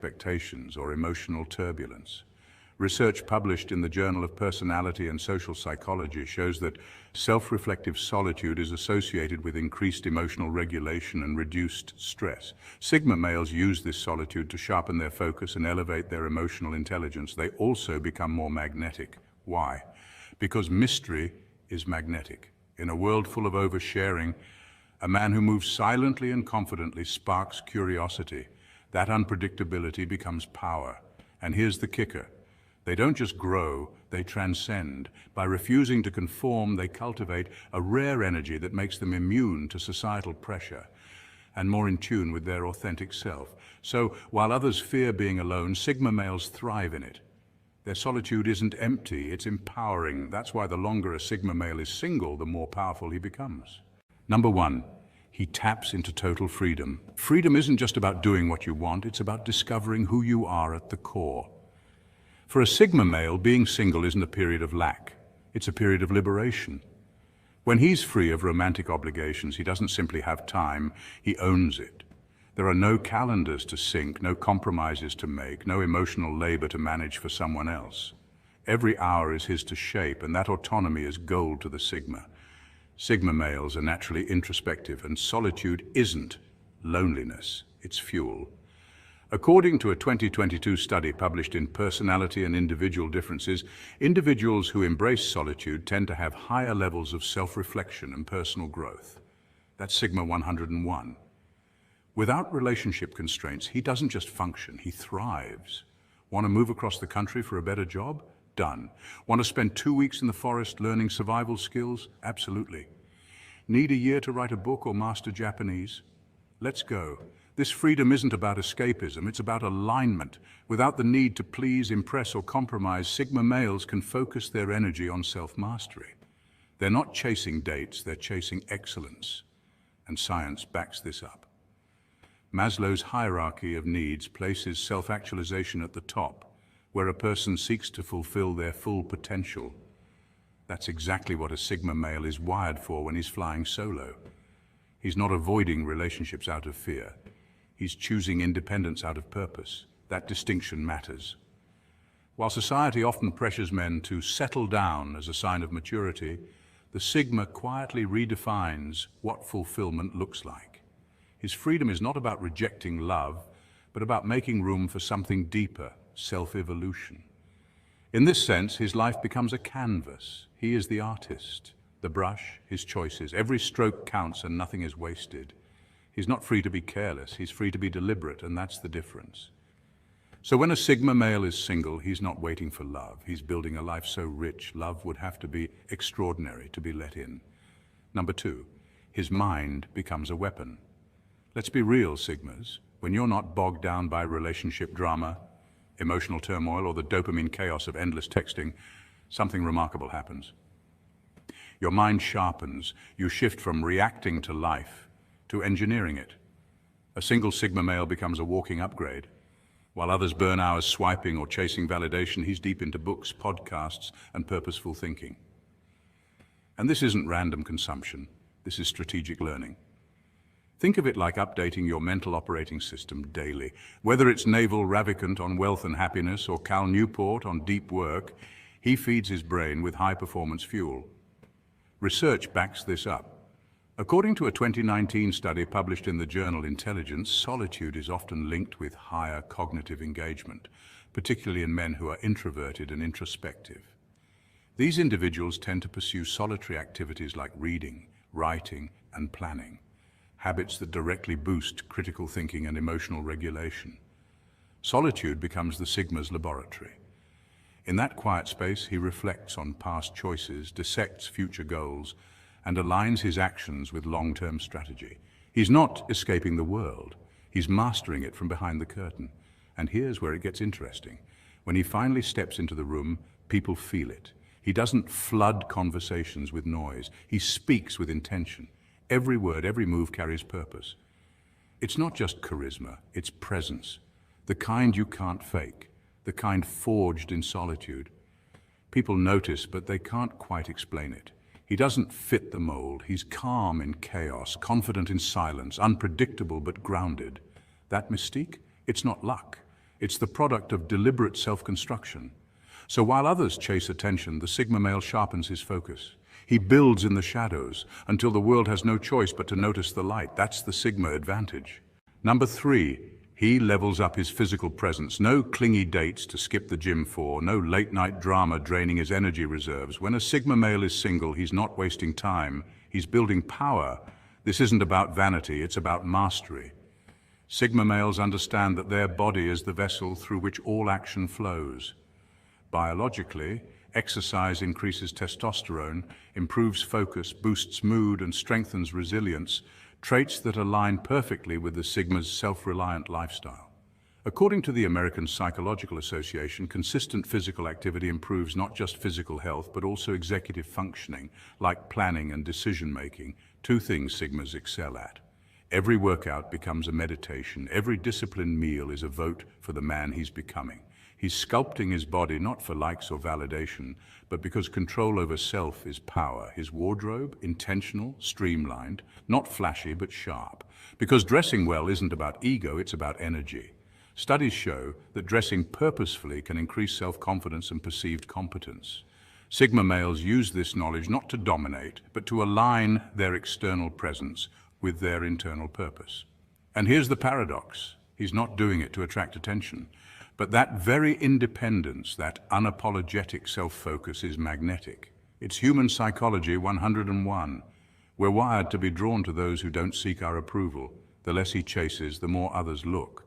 expectations or emotional turbulence. Research published in the Journal of Personality and Social Psychology shows that self-reflective solitude is associated with increased emotional regulation and reduced stress. Sigma males use this solitude to sharpen their focus and elevate their emotional intelligence. They also become more magnetic. Why? Because mystery is magnetic. In a world full of oversharing, a man who moves silently and confidently sparks curiosity. That unpredictability becomes power. And here's the kicker. They don't just grow, they transcend. By refusing to conform, they cultivate a rare energy that makes them immune to societal pressure and more in tune with their authentic self. So, while others fear being alone, Sigma males thrive in it. Their solitude isn't empty, it's empowering. That's why the longer a Sigma male is single, the more powerful he becomes. Number one, he taps into total freedom. Freedom isn't just about doing what you want, it's about discovering who you are at the core. For a Sigma male, being single isn't a period of lack, it's a period of liberation. When he's free of romantic obligations, he doesn't simply have time, he owns it. There are no calendars to sync, no compromises to make, no emotional labor to manage for someone else. Every hour is his to shape, and that autonomy is gold to the Sigma. Sigma males are naturally introspective, and solitude isn't loneliness, it's fuel. According to a 2022 study published in Personality and Individual Differences, individuals who embrace solitude tend to have higher levels of self-reflection and personal growth. That's Sigma 101. Without relationship constraints, he doesn't just function, he thrives. Want to move across the country for a better job? Done. Want to spend 2 weeks in the forest learning survival skills? Absolutely. Need a year to write a book or master Japanese? Let's go. This freedom isn't about escapism, it's about alignment. Without the need to please, impress, or compromise, Sigma males can focus their energy on self-mastery. They're not chasing dates, they're chasing excellence. And science backs this up. Maslow's hierarchy of needs places self-actualization at the top, where a person seeks to fulfill their full potential. That's exactly what a Sigma male is wired for when he's flying solo. He's not avoiding relationships out of fear. He's choosing independence out of purpose. That distinction matters. While society often pressures men to settle down as a sign of maturity, the Sigma quietly redefines what fulfillment looks like. His freedom is not about rejecting love, but about making room for something deeper, self-evolution. In this sense, his life becomes a canvas. He is the artist, the brush, his choices. Every stroke counts and nothing is wasted. He's not free to be careless, he's free to be deliberate, and that's the difference. So when a Sigma male is single, he's not waiting for love. He's building a life so rich, love would have to be extraordinary to be let in. Number two, his mind becomes a weapon. Let's be real, Sigmas. When you're not bogged down by relationship drama, emotional turmoil, or the dopamine chaos of endless texting, something remarkable happens. Your mind sharpens. You shift from reacting to life to engineering it. A single Sigma male becomes a walking upgrade. While others burn hours swiping or chasing validation, he's deep into books, podcasts, and purposeful thinking. And this isn't random consumption. This is strategic learning. Think of it like updating your mental operating system daily. Whether it's Naval Ravikant on wealth and happiness or Cal Newport on deep work, he feeds his brain with high-performance fuel. Research backs this up. According to a 2019 study published in the journal Intelligence, solitude is often linked with higher cognitive engagement, particularly in men who are introverted and introspective. These individuals tend to pursue solitary activities like reading, writing, and planning, habits that directly boost critical thinking and emotional regulation. Solitude becomes the Sigma's laboratory. In that quiet space, he reflects on past choices, dissects future goals, and aligns his actions with long-term strategy. He's not escaping the world, he's mastering it from behind the curtain. And here's where it gets interesting. When he finally steps into the room, people feel it. He doesn't flood conversations with noise, he speaks with intention. Every word, every move carries purpose. It's not just charisma, it's presence. The kind you can't fake, the kind forged in solitude. People notice, but they can't quite explain it. He doesn't fit the mold. He's calm in chaos, confident in silence, unpredictable but grounded. That mystique, it's not luck. It's the product of deliberate self-construction. So while others chase attention, the Sigma male sharpens his focus. He builds in the shadows until the world has no choice but to notice the light. That's the Sigma advantage. Number 3, he levels up his physical presence. No clingy dates to skip the gym for, no late-night drama draining his energy reserves. When a Sigma male is single, he's not wasting time. He's building power. This isn't about vanity, it's about mastery. Sigma males understand that their body is the vessel through which all action flows. Biologically, exercise increases testosterone, improves focus, boosts mood, and strengthens resilience, traits that align perfectly with the Sigma's self-reliant lifestyle. According to the American Psychological Association, consistent physical activity improves not just physical health, but also executive functioning, like planning and decision-making, 2 things Sigmas excel at. Every workout becomes a meditation. Every disciplined meal is a vote for the man he's becoming. He's sculpting his body not for likes or validation, but because control over self is power. His wardrobe, intentional, streamlined, not flashy but sharp. Because dressing well isn't about ego, it's about energy. Studies show that dressing purposefully can increase self-confidence and perceived competence. Sigma males use this knowledge not to dominate, but to align their external presence with their internal purpose. And here's the paradox. He's not doing it to attract attention. But that very independence, that unapologetic self-focus is magnetic. It's human psychology 101. We're wired to be drawn to those who don't seek our approval. The less he chases, the more others look.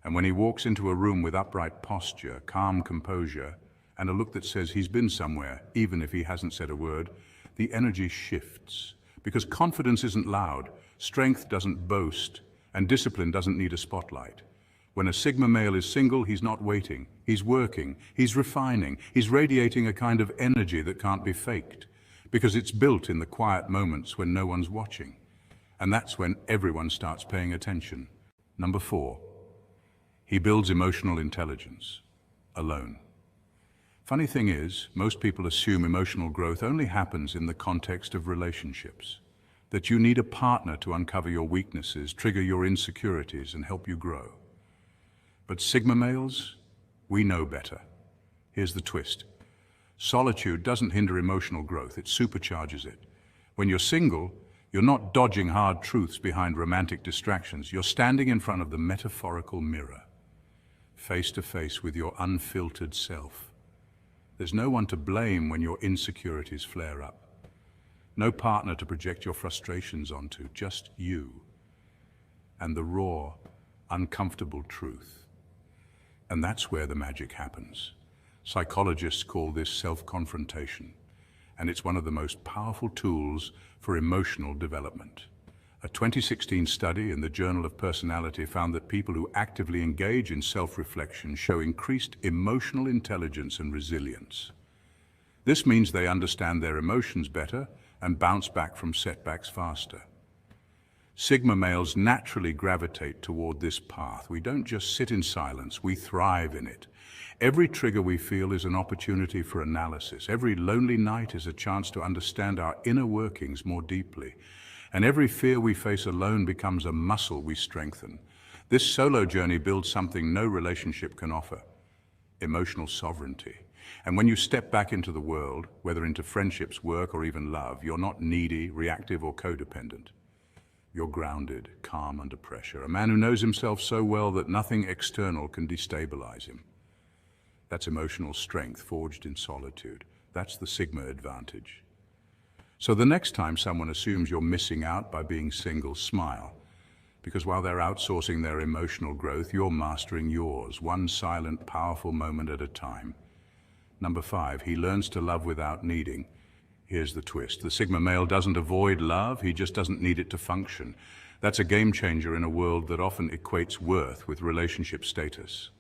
And when he walks into a room with upright posture, calm composure, and a look that says he's been somewhere, even if he hasn't said a word, the energy shifts. Because confidence isn't loud, strength doesn't boast, and discipline doesn't need a spotlight. When a Sigma male is single, he's not waiting. He's working, he's refining, he's radiating a kind of energy that can't be faked, because it's built in the quiet moments when no one's watching. And that's when everyone starts paying attention. Number 4, he builds emotional intelligence, alone. Funny thing is, most people assume emotional growth only happens in the context of relationships, that you need a partner to uncover your weaknesses, trigger your insecurities, and help you grow. But Sigma males, we know better. Here's the twist. Solitude doesn't hinder emotional growth, it supercharges it. When you're single, you're not dodging hard truths behind romantic distractions. You're standing in front of the metaphorical mirror, face to face with your unfiltered self. There's no one to blame when your insecurities flare up. No partner to project your frustrations onto, just you and the raw, uncomfortable truth. And that's where the magic happens. Psychologists call this self-confrontation, and it's one of the most powerful tools for emotional development. A 2016 study in the Journal of Personality found that people who actively engage in self-reflection show increased emotional intelligence and resilience. This means they understand their emotions better and bounce back from setbacks faster. Sigma males naturally gravitate toward this path. We don't just sit in silence, we thrive in it. Every trigger we feel is an opportunity for analysis. Every lonely night is a chance to understand our inner workings more deeply. And every fear we face alone becomes a muscle we strengthen. This solo journey builds something no relationship can offer: emotional sovereignty. And when you step back into the world, whether into friendships, work, or even love, you're not needy, reactive, or codependent. You're grounded, calm under pressure, a man who knows himself so well that nothing external can destabilize him. That's emotional strength forged in solitude. That's the Sigma advantage. So the next time someone assumes you're missing out by being single, smile. Because while they're outsourcing their emotional growth, you're mastering yours, one silent, powerful moment at a time. Number 5, he learns to love without needing. Here's the twist. The Sigma male doesn't avoid love, he just doesn't need it to function. That's a game changer in a world that often equates worth with relationship status.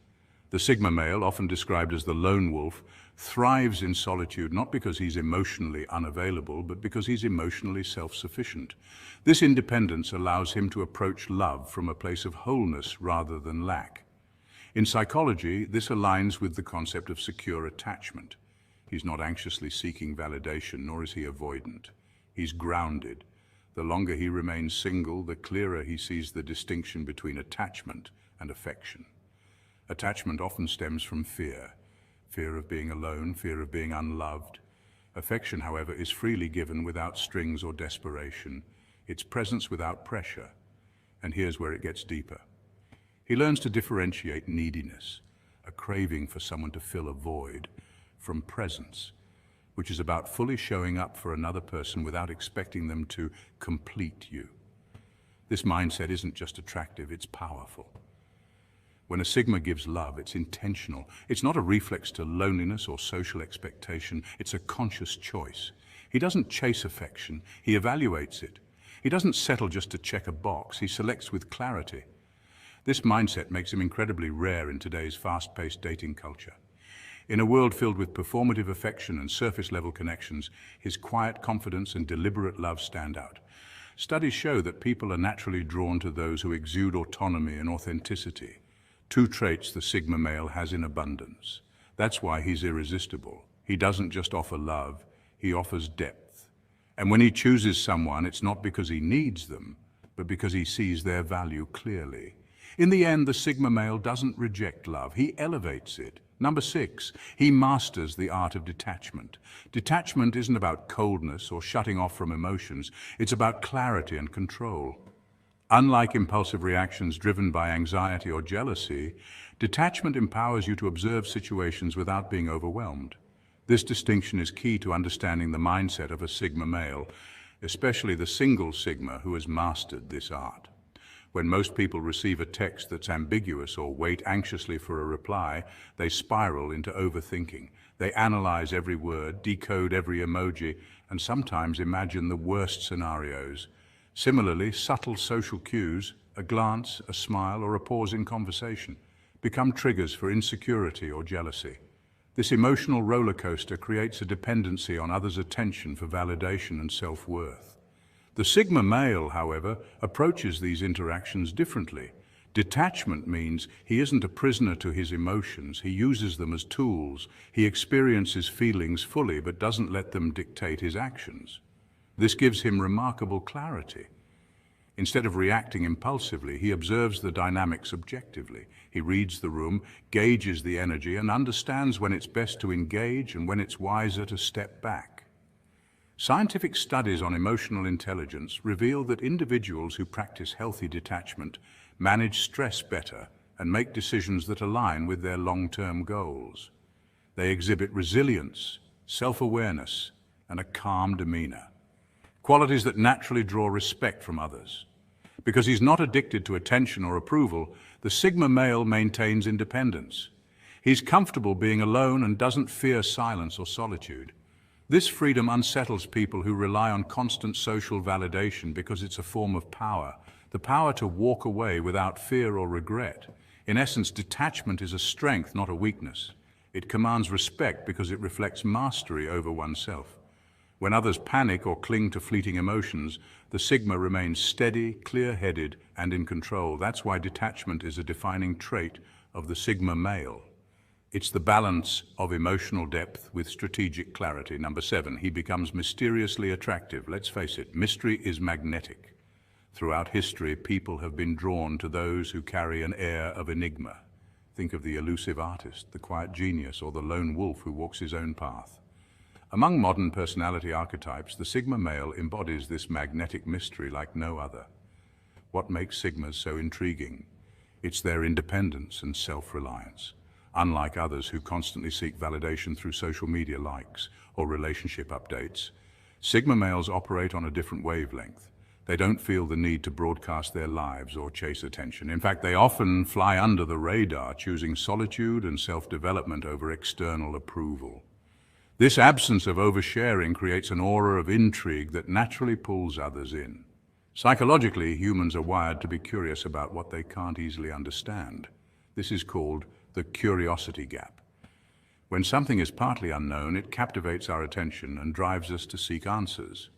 The Sigma male, often described as the lone wolf, thrives in solitude not because he's emotionally unavailable, but because he's emotionally self-sufficient. This independence allows him to approach love from a place of wholeness rather than lack. In psychology, this aligns with the concept of secure attachment. He's not anxiously seeking validation, nor is he avoidant. He's grounded. The longer he remains single, the clearer he sees the distinction between attachment and affection. Attachment often stems from fear. Fear of being alone, fear of being unloved. Affection, however, is freely given without strings or desperation. It's presence without pressure. And here's where it gets deeper. He learns to differentiate neediness, a craving for someone to fill a void, from presence, which is about fully showing up for another person without expecting them to complete you. This mindset isn't just attractive, it's powerful. When a Sigma gives love, it's intentional. It's not a reflex to loneliness or social expectation, it's a conscious choice. He doesn't chase affection, he evaluates it. He doesn't settle just to check a box, he selects with clarity. This mindset makes him incredibly rare in today's fast-paced dating culture. In a world filled with performative affection and surface-level connections, his quiet confidence and deliberate love stand out. Studies show that people are naturally drawn to those who exude autonomy and authenticity, two traits the Sigma male has in abundance. That's why he's irresistible. He doesn't just offer love, he offers depth. And when he chooses someone, it's not because he needs them, but because he sees their value clearly. In the end, the Sigma male doesn't reject love, he elevates it. Number 6, he masters the art of detachment. Detachment isn't about coldness or shutting off from emotions, it's about clarity and control. Unlike impulsive reactions driven by anxiety or jealousy, detachment empowers you to observe situations without being overwhelmed. This distinction is key to understanding the mindset of a Sigma male, especially the single Sigma who has mastered this art. When most people receive a text that's ambiguous or wait anxiously for a reply, they spiral into overthinking. They analyze every word, decode every emoji, and sometimes imagine the worst scenarios. Similarly, subtle social cues, a glance, a smile, or a pause in conversation, become triggers for insecurity or jealousy. This emotional roller coaster creates a dependency on others' attention for validation and self-worth. The Sigma male, however, approaches these interactions differently. Detachment means he isn't a prisoner to his emotions, he uses them as tools. He experiences feelings fully but doesn't let them dictate his actions. This gives him remarkable clarity. Instead of reacting impulsively, he observes the dynamics objectively. He reads the room, gauges the energy, and understands when it's best to engage and when it's wiser to step back. Scientific studies on emotional intelligence reveal that individuals who practice healthy detachment manage stress better and make decisions that align with their long-term goals. They exhibit resilience, self-awareness, and a calm demeanor, qualities that naturally draw respect from others. Because he's not addicted to attention or approval, the Sigma male maintains independence. He's comfortable being alone and doesn't fear silence or solitude. This freedom unsettles people who rely on constant social validation because it's a form of power, the power to walk away without fear or regret. In essence, detachment is a strength, not a weakness. It commands respect because it reflects mastery over oneself. When others panic or cling to fleeting emotions, the Sigma remains steady, clear-headed, and in control. That's why detachment is a defining trait of the Sigma male. It's the balance of emotional depth with strategic clarity. Number 7, he becomes mysteriously attractive. Let's face it, mystery is magnetic. Throughout history, people have been drawn to those who carry an air of enigma. Think of the elusive artist, the quiet genius, or the lone wolf who walks his own path. Among modern personality archetypes, the Sigma male embodies this magnetic mystery like no other. What makes Sigmas so intriguing? It's their independence and self-reliance. Unlike others who constantly seek validation through social media likes or relationship updates, Sigma males operate on a different wavelength. They don't feel the need to broadcast their lives or chase attention. In fact, they often fly under the radar, choosing solitude and self-development over external approval. This absence of oversharing creates an aura of intrigue that naturally pulls others in. Psychologically, humans are wired to be curious about what they can't easily understand. This is called the curiosity gap. When something is partly unknown, it captivates our attention and drives us to seek answers.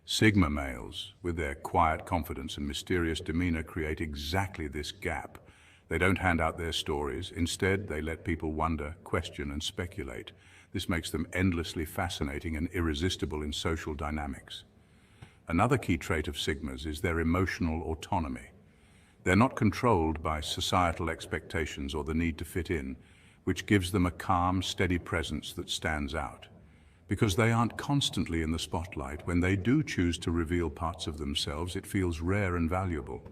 Sigma males, with their quiet confidence and mysterious demeanor, create exactly this gap. They don't hand out their stories. Instead, they let people wonder, question, and speculate. This makes them endlessly fascinating and irresistible in social dynamics. Another key trait of Sigmas is their emotional autonomy. They're not controlled by societal expectations or the need to fit in, which gives them a calm, steady presence that stands out. Because they aren't constantly in the spotlight, when they do choose to reveal parts of themselves, it feels rare and valuable.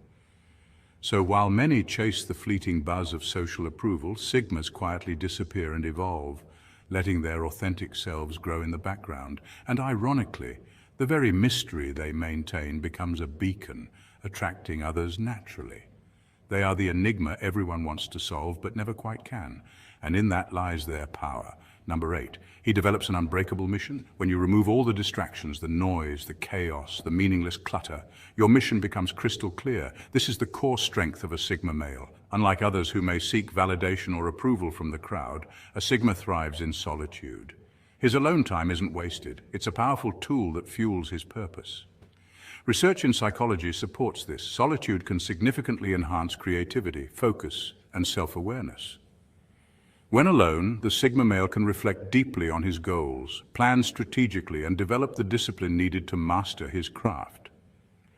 So while many chase the fleeting buzz of social approval, Sigmas quietly disappear and evolve, letting their authentic selves grow in the background. And ironically, the very mystery they maintain becomes a beacon, attracting others naturally. They are the enigma everyone wants to solve but never quite can, and in that lies their power. Number 8, he develops an unbreakable mission. When you remove all the distractions, the noise, the chaos, the meaningless clutter, your mission becomes crystal clear. This is the core strength of a Sigma male. Unlike others who may seek validation or approval from the crowd, a Sigma thrives in solitude. His alone time isn't wasted. It's a powerful tool that fuels his purpose. Research in psychology supports this. Solitude can significantly enhance creativity, focus, and self-awareness. When alone, the Sigma male can reflect deeply on his goals, plan strategically, and develop the discipline needed to master his craft.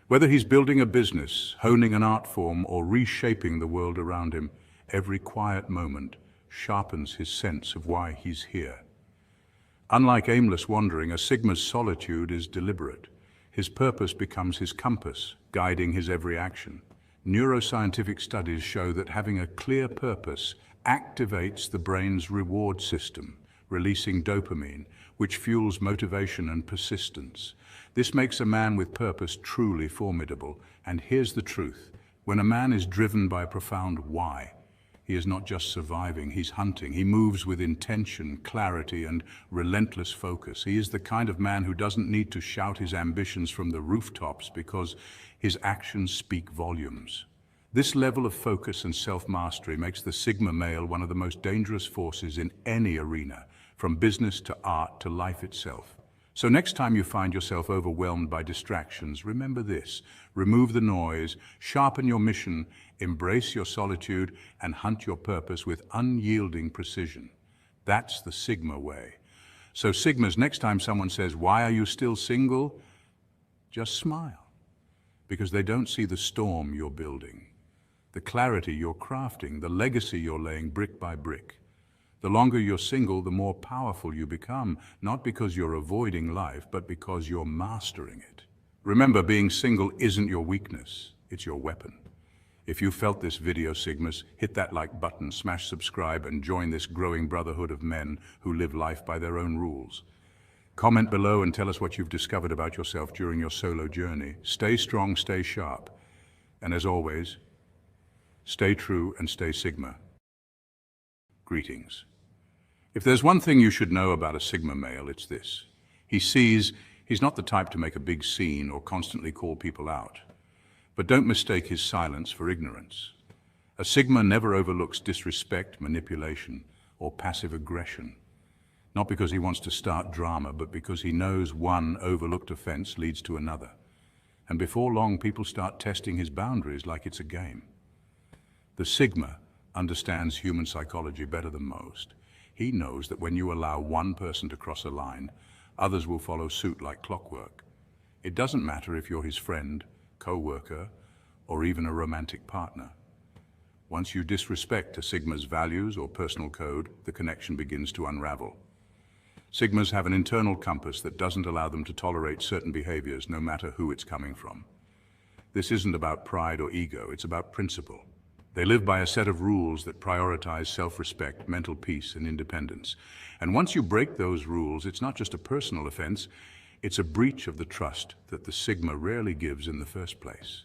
Whether he's building a business, honing an art form, or reshaping the world around him, every quiet moment sharpens his sense of why he's here. Unlike aimless wandering, a Sigma's solitude is deliberate. His purpose becomes his compass, guiding his every action. Neuroscientific studies show that having a clear purpose activates the brain's reward system, releasing dopamine, which fuels motivation and persistence. This makes a man with purpose truly formidable. And here's the truth. When a man is driven by a profound why, he is not just surviving, he's hunting. He moves with intention, clarity, and relentless focus. He is the kind of man who doesn't need to shout his ambitions from the rooftops because his actions speak volumes. This level of focus and self-mastery makes the Sigma male one of the most dangerous forces in any arena, from business to art to life itself. So next time you find yourself overwhelmed by distractions, remember this: remove the noise, sharpen your mission, embrace your solitude, and hunt your purpose with unyielding precision. That's the Sigma way. So Sigmas, next time someone says, "Why are you still single?" just smile, because they don't see the storm you're building, the clarity you're crafting, the legacy you're laying brick by brick. The longer you're single, the more powerful you become, not because you're avoiding life, but because you're mastering it. Remember, being single isn't your weakness, it's your weapon. If you felt this video, Sigmas, hit that like button, smash subscribe, and join this growing brotherhood of men who live life by their own rules. Comment below and tell us what you've discovered about yourself during your solo journey. Stay strong, stay sharp, and as always, stay true and stay Sigma. Greetings. If there's one thing you should know about a Sigma male, it's this. He's not the type to make a big scene or constantly call people out. But don't mistake his silence for ignorance. A Sigma never overlooks disrespect, manipulation, or passive aggression. Not because he wants to start drama, but because he knows one overlooked offense leads to another. And before long, people start testing his boundaries like it's a game. The Sigma understands human psychology better than most. He knows that when you allow one person to cross a line, others will follow suit like clockwork. It doesn't matter if you're his friend, co-worker, or even a romantic partner. Once you disrespect a Sigma's values or personal code, the connection begins to unravel. Sigmas have an internal compass that doesn't allow them to tolerate certain behaviors, no matter who it's coming from. This isn't about pride or ego, it's about principle. They live by a set of rules that prioritize self-respect, mental peace, and independence. And once you break those rules, it's not just a personal offense, it's a breach of the trust that the Sigma rarely gives in the first place.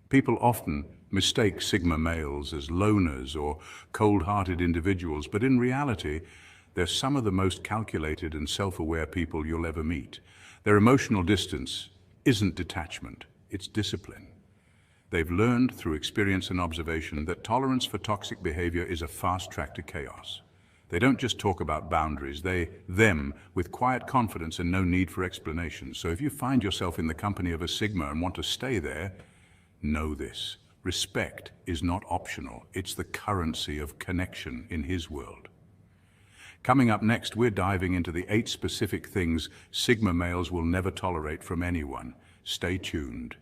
People often mistake Sigma males as loners or cold-hearted individuals, but in reality, they're some of the most calculated and self-aware people you'll ever meet. Their emotional distance isn't detachment, it's discipline. They've learned through experience and observation that tolerance for toxic behavior is a fast track to chaos. They don't just talk about boundaries, them, with quiet confidence and no need for explanation. So if you find yourself in the company of a Sigma and want to stay there, know this: respect is not optional, it's the currency of connection in his world. Coming up next, we're diving into the 8 specific things Sigma males will never tolerate from anyone. Stay tuned.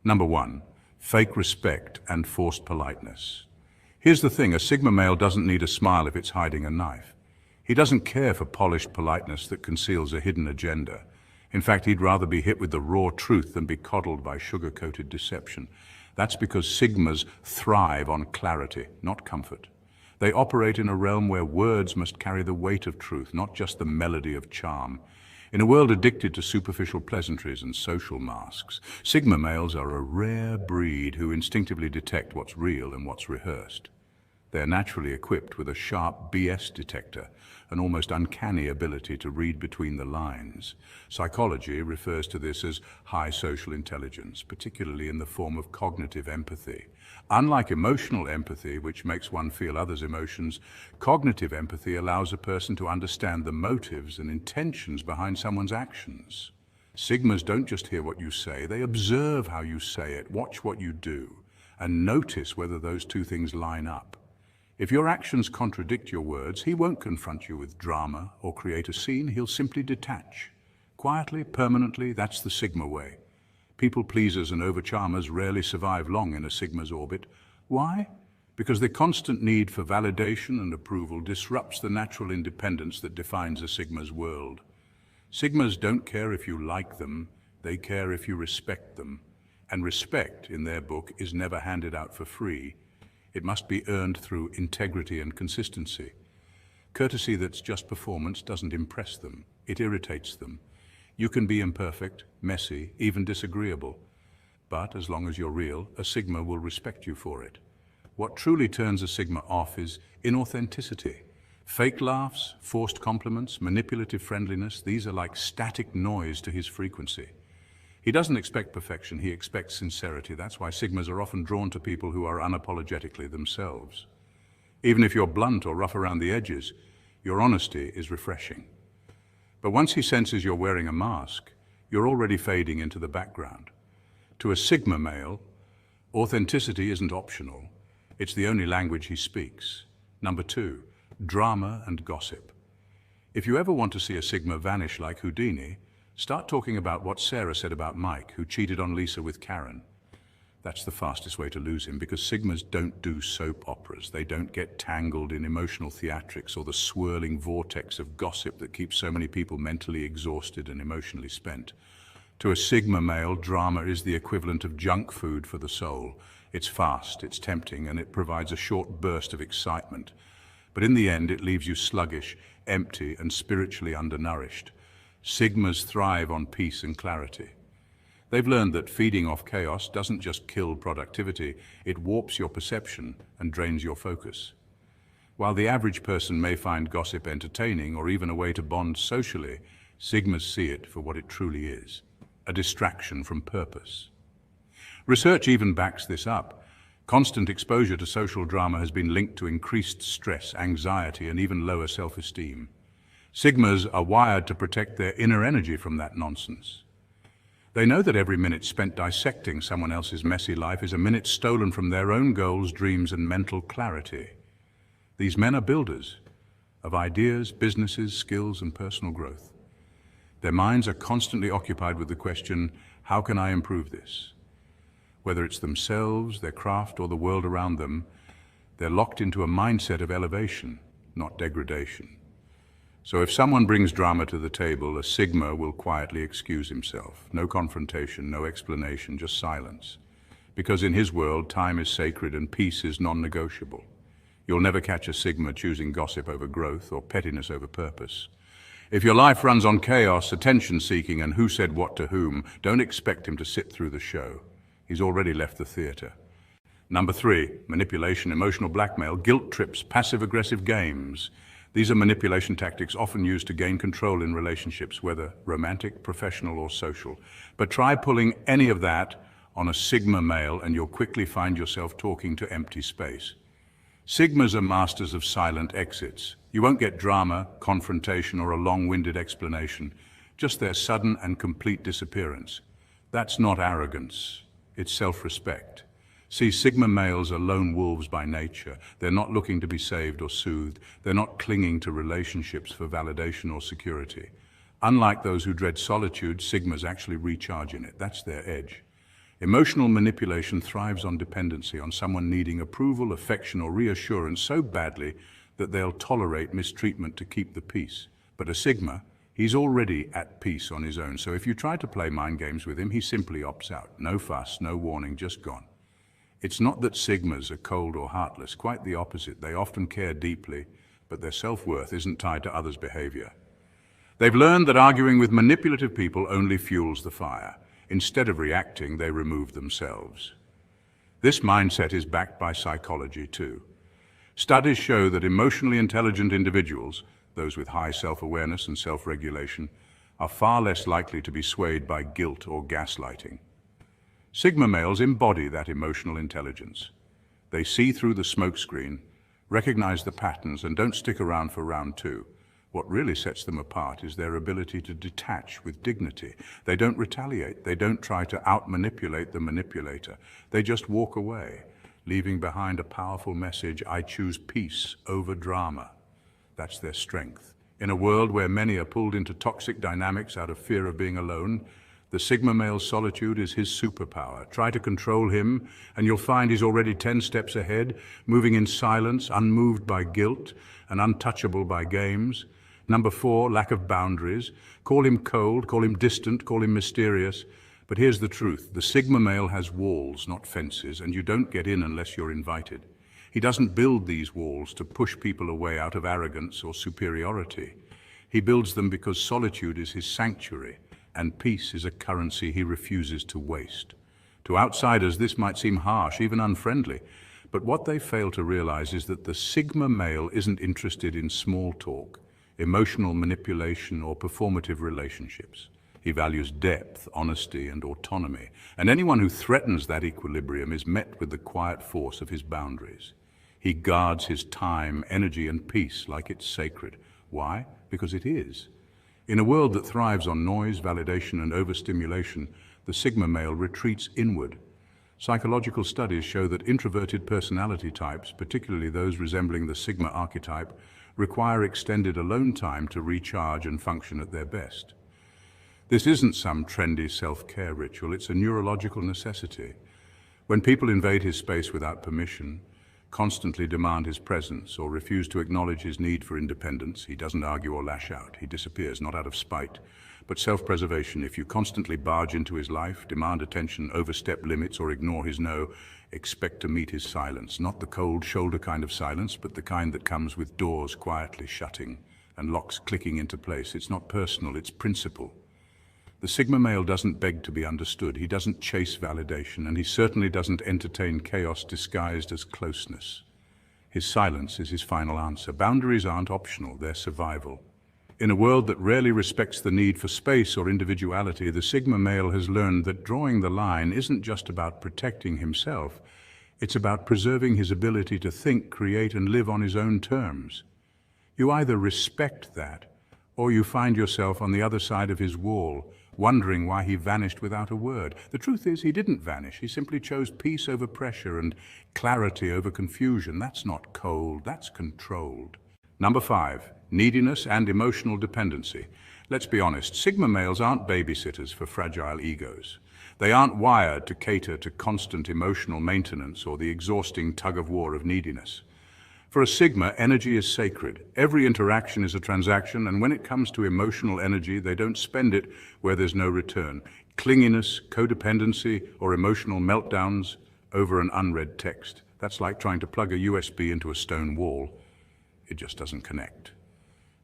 Number 1. fake respect, and forced politeness. Here's the thing, a Sigma male doesn't need a smile if it's hiding a knife. He doesn't care for polished politeness that conceals a hidden agenda. In fact, he'd rather be hit with the raw truth than be coddled by sugar-coated deception. That's because Sigmas thrive on clarity, not comfort. They operate in a realm where words must carry the weight of truth, not just the melody of charm. In a world addicted to superficial pleasantries and social masks, Sigma males are a rare breed who instinctively detect what's real and what's rehearsed. They're naturally equipped with a sharp BS detector, an almost uncanny ability to read between the lines. Psychology refers to this as high social intelligence, particularly in the form of cognitive empathy. Unlike emotional empathy, which makes one feel others' emotions, cognitive empathy allows a person to understand the motives and intentions behind someone's actions. Sigmas don't just hear what you say, they observe how you say it, watch what you do, and notice whether those two things line up. If your actions contradict your words, he won't confront you with drama or create a scene, he'll simply detach. Quietly, permanently, that's the Sigma way. People pleasers and overcharmers rarely survive long in a Sigma's orbit. Why? Because the constant need for validation and approval disrupts the natural independence that defines a Sigma's world. Sigmas don't care if you like them, they care if you respect them. And respect, in their book, is never handed out for free. It must be earned through integrity and consistency. Courtesy that's just performance doesn't impress them, it irritates them. You can be imperfect, messy, even disagreeable. But as long as you're real, a Sigma will respect you for it. What truly turns a Sigma off is inauthenticity. Fake laughs, forced compliments, manipulative friendliness, these are like static noise to his frequency. He doesn't expect perfection, he expects sincerity. That's why Sigmas are often drawn to people who are unapologetically themselves. Even if you're blunt or rough around the edges, your honesty is refreshing. But once he senses you're wearing a mask, you're already fading into the background. To a Sigma male, authenticity isn't optional. It's the only language he speaks. Number 2, drama and gossip. If you ever want to see a Sigma vanish like Houdini, start talking about what Sarah said about Mike, who cheated on Lisa with Karen. That's the fastest way to lose him, because Sigmas don't do soap operas. They don't get tangled in emotional theatrics or the swirling vortex of gossip that keeps so many people mentally exhausted and emotionally spent. To a Sigma male, drama is the equivalent of junk food for the soul. It's fast, it's tempting, and it provides a short burst of excitement. But in the end, it leaves you sluggish, empty, and spiritually undernourished. Sigmas thrive on peace and clarity. They've learned that feeding off chaos doesn't just kill productivity, it warps your perception and drains your focus. While the average person may find gossip entertaining or even a way to bond socially, Sigmas see it for what it truly is, a distraction from purpose. Research even backs this up. Constant exposure to social drama has been linked to increased stress, anxiety, and even lower self-esteem. Sigmas are wired to protect their inner energy from that nonsense. They know that every minute spent dissecting someone else's messy life is a minute stolen from their own goals, dreams, and mental clarity. These men are builders of ideas, businesses, skills, and personal growth. Their minds are constantly occupied with the question, how can I improve this? Whether it's themselves, their craft, or the world around them, they're locked into a mindset of elevation, not degradation. So if someone brings drama to the table, a Sigma will quietly excuse himself. No confrontation, no explanation, just silence. Because in his world, time is sacred and peace is non-negotiable. You'll never catch a Sigma choosing gossip over growth or pettiness over purpose. If your life runs on chaos, attention-seeking, and who said what to whom, don't expect him to sit through the show. He's already left the theater. Number 3, manipulation, emotional blackmail, guilt trips, passive-aggressive games. These are manipulation tactics often used to gain control in relationships, whether romantic, professional, or social. But try pulling any of that on a Sigma male and you'll quickly find yourself talking to empty space. Sigmas are masters of silent exits. You won't get drama, confrontation, or a long-winded explanation, just their sudden and complete disappearance. That's not arrogance, it's self-respect. See, Sigma males are lone wolves by nature. They're not looking to be saved or soothed. They're not clinging to relationships for validation or security. Unlike those who dread solitude, Sigmas actually recharge in it. That's their edge. Emotional manipulation thrives on dependency, on someone needing approval, affection, or reassurance so badly that they'll tolerate mistreatment to keep the peace. But a Sigma, he's already at peace on his own, so if you try to play mind games with him, he simply opts out. No fuss, no warning, just gone. It's not that Sigmas are cold or heartless, quite the opposite. They often care deeply, but their self-worth isn't tied to others' behavior. They've learned that arguing with manipulative people only fuels the fire. Instead of reacting, they remove themselves. This mindset is backed by psychology too. Studies show that emotionally intelligent individuals, those with high self-awareness and self-regulation, are far less likely to be swayed by guilt or gaslighting. Sigma males embody that emotional intelligence. They see through the smokescreen, recognize the patterns, and don't stick around for round two. What really sets them apart is their ability to detach with dignity. They don't retaliate. They don't try to out-manipulate the manipulator. They just walk away, leaving behind a powerful message: I choose peace over drama. That's their strength. In a world where many are pulled into toxic dynamics out of fear of being alone, the Sigma male's solitude is his superpower. Try to control him, and you'll find he's already 10 steps ahead, moving in silence, unmoved by guilt, and untouchable by games. Number 4, lack of boundaries. Call him cold, call him distant, call him mysterious. But here's the truth. The Sigma male has walls, not fences, and you don't get in unless you're invited. He doesn't build these walls to push people away out of arrogance or superiority. He builds them because solitude is his sanctuary, and peace is a currency he refuses to waste. To outsiders, this might seem harsh, even unfriendly, but what they fail to realize is that the Sigma male isn't interested in small talk, emotional manipulation, or performative relationships. He values depth, honesty, and autonomy, and anyone who threatens that equilibrium is met with the quiet force of his boundaries. He guards his time, energy, and peace like it's sacred. Why? Because it is. In a world that thrives on noise, validation, and overstimulation, the Sigma male retreats inward. Psychological studies show that introverted personality types, particularly those resembling the Sigma archetype, require extended alone time to recharge and function at their best. This isn't some trendy self-care ritual, it's a neurological necessity. When people invade his space without permission, constantly demand his presence, or refuse to acknowledge his need for independence, he doesn't argue or lash out. He disappears, not out of spite, but self-preservation. If you constantly barge into his life, demand attention, overstep limits, or ignore his no, expect to meet his silence. Not the cold shoulder kind of silence, but the kind that comes with doors quietly shutting and locks clicking into place. It's not personal, it's principle. The Sigma male doesn't beg to be understood, he doesn't chase validation, and he certainly doesn't entertain chaos disguised as closeness. His silence is his final answer. Boundaries aren't optional, they're survival. In a world that rarely respects the need for space or individuality, the Sigma male has learned that drawing the line isn't just about protecting himself, it's about preserving his ability to think, create, and live on his own terms. You either respect that, or you find yourself on the other side of his wall, wondering why he vanished without a word. The truth is, he didn't vanish. He simply chose peace over pressure and clarity over confusion. That's not cold, that's controlled. Number 5, neediness and emotional dependency. Let's be honest, Sigma males aren't babysitters for fragile egos. They aren't wired to cater to constant emotional maintenance or the exhausting tug-of-war of neediness. For a Sigma, energy is sacred. Every interaction is a transaction, and when it comes to emotional energy, they don't spend it where there's no return. Clinginess, codependency, or emotional meltdowns over an unread text. That's like trying to plug a USB into a stone wall. It just doesn't connect.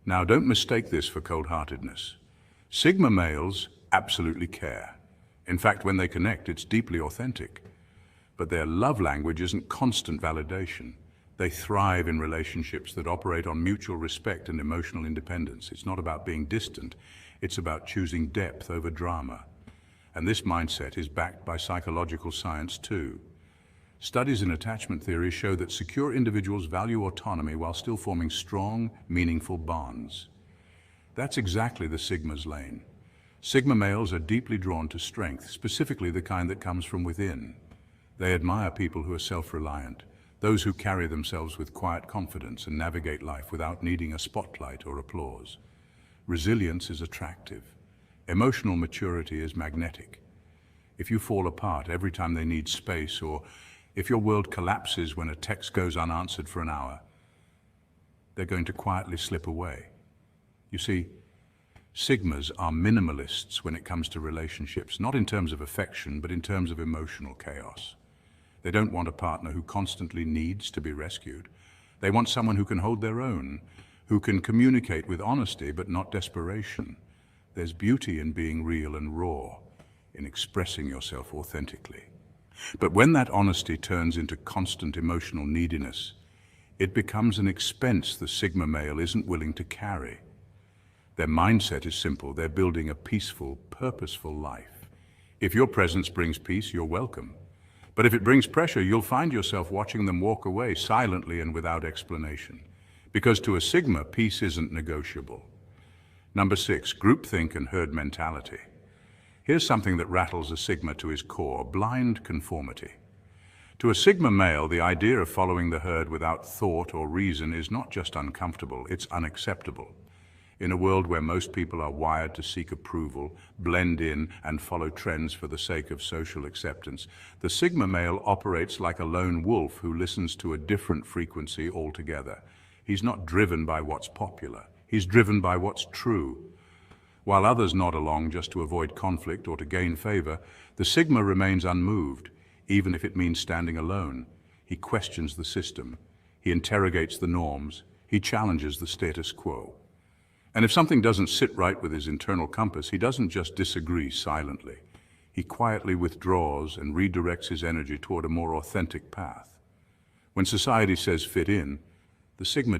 Now, don't mistake this for cold-heartedness. Sigma males absolutely care. In fact, when they connect, it's deeply authentic. But their love language isn't constant validation. They thrive in relationships that operate on mutual respect and emotional independence. It's not about being distant, it's about choosing depth over drama. And this mindset is backed by psychological science too. Studies in attachment theory show that secure individuals value autonomy while still forming strong, meaningful bonds. That's exactly the Sigma's lane. Sigma males are deeply drawn to strength, specifically the kind that comes from within. They admire people who are self-reliant, those who carry themselves with quiet confidence and navigate life without needing a spotlight or applause. Resilience is attractive. Emotional maturity is magnetic. if you fall apart every time they need space, or if your world collapses when a text goes unanswered for an hour, they're going to quietly slip away. You see, Sigmas are minimalists when it comes to relationships, not in terms of affection, but in terms of emotional chaos. They don't want a partner who constantly needs to be rescued. They want someone who can hold their own, who can communicate with honesty but not desperation. There's beauty in being real and raw, in expressing yourself authentically. But when that honesty turns into constant emotional neediness, it becomes an expense the Sigma male isn't willing to carry. Their mindset is simple. They're building a peaceful, purposeful life. If your presence brings peace, you're welcome. But if it brings pressure, you'll find yourself watching them walk away silently and without explanation. Because to a Sigma, peace isn't negotiable. Number 6, groupthink and herd mentality. Here's something that rattles a Sigma to his core: blind conformity. To a Sigma male, the idea of following the herd without thought or reason is not just uncomfortable, it's unacceptable. In a world where most people are wired to seek approval, blend in, and follow trends for the sake of social acceptance, the Sigma male operates like a lone wolf who listens to a different frequency altogether. He's not driven by what's popular. He's driven by what's true. While others nod along just to avoid conflict or to gain favor, the Sigma remains unmoved, even if it means standing alone. He questions the system. He interrogates the norms. He challenges the status quo. And if something doesn't sit right with his internal compass, he doesn't just disagree silently. He quietly withdraws and redirects his energy toward a more authentic path. When society says fit in, the Sigma